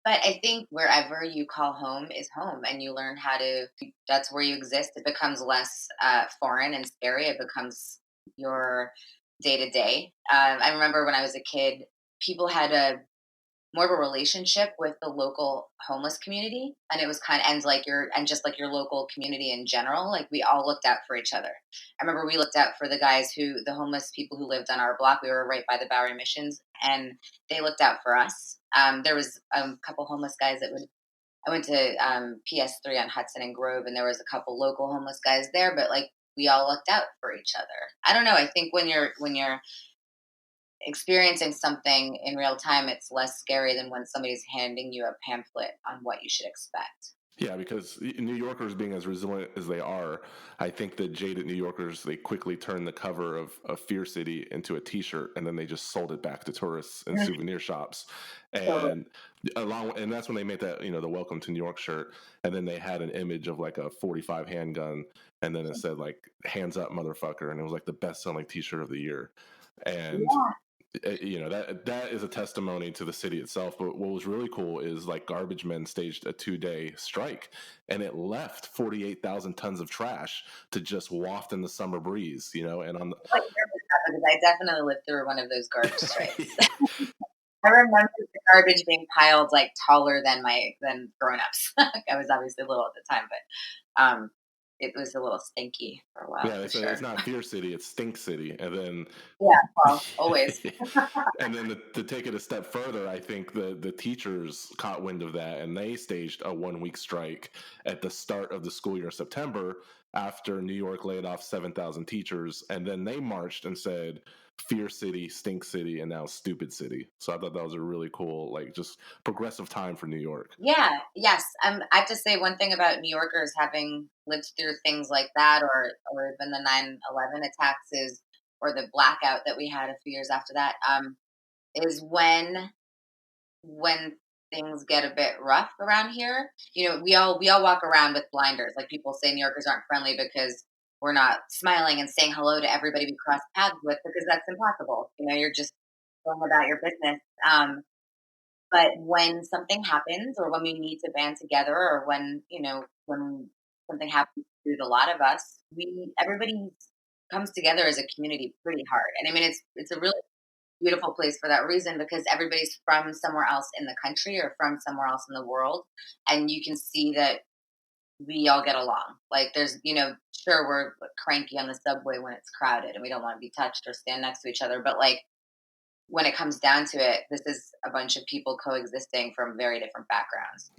But I think wherever you call home is home, and you learn how to. That's where you exist. It becomes less foreign and scary. It becomes your day to day. I remember when I was a kid, people had a more of a relationship with the local homeless community, and it was kind of and like your and just like your local community in general, like we all looked out for each other. I remember we looked out for the homeless people who lived on our block. We were right by the Bowery Missions, and they looked out for us. There was a couple homeless guys that would I went to PS3 on Hudson and Grove, and there was a couple local homeless guys there, but like we all looked out for each other. I don't know. I think when you're experiencing something in real time, it's less scary than when somebody's handing you a pamphlet on what you should expect. Yeah, because New Yorkers being as resilient as they are, I think that jaded New Yorkers, they quickly turned the cover of Fear City into a T-shirt, and then they just sold it back to tourists and Mhm. souvenir shops, Totally. and and that's when they made that the Welcome to New York shirt, and then they had an image of like a 45 handgun, and then it said like "Hands up, motherfucker," and it was like the best selling T-shirt of the year, and Yeah. that is a testimony to the city itself. But what was really cool is like garbage men staged a 2-day strike, and it left 48,000 tons of trash to just waft in the summer breeze. And on What year was that? Because I definitely lived through one of those garbage strikes. the I remember the garbage being piled like taller than grown-ups. I was obviously little at the time, but it was a little stinky for a while yeah, for they said it's sure. not Fear City, it's Stink City, and then Yeah, well, always. and then to take it a step further, I think the teachers caught wind of that, and they staged a 1 week strike at the start of the school year in September after New York laid off 7,000 teachers, and then they marched and said Fear City, Stink City, and now Stupid City. So I thought that was a really cool, like, just progressive time for New York. Yeah, yes. I have to say one thing about New Yorkers having lived through things like that, or even the 9/11 attacks is, or the blackout that we had a few years after that, is when things get a bit rough around here. We all walk around with blinders. Like people say, New Yorkers aren't friendly because we're not smiling and saying hello to everybody we cross paths with, because that's impossible. You're just going about your business. But when something happens, or when we need to band together, or when something happens to the lot of us, we everybody comes together as a community pretty hard. And I mean, it's a really beautiful place for that reason, because everybody's from somewhere else in the country or from somewhere else in the world, and you can see that we all get along. Like sure, we're cranky on the subway when it's crowded and we don't want to be touched or stand next to each other, but like when it comes down to it, this is a bunch of people coexisting from very different backgrounds.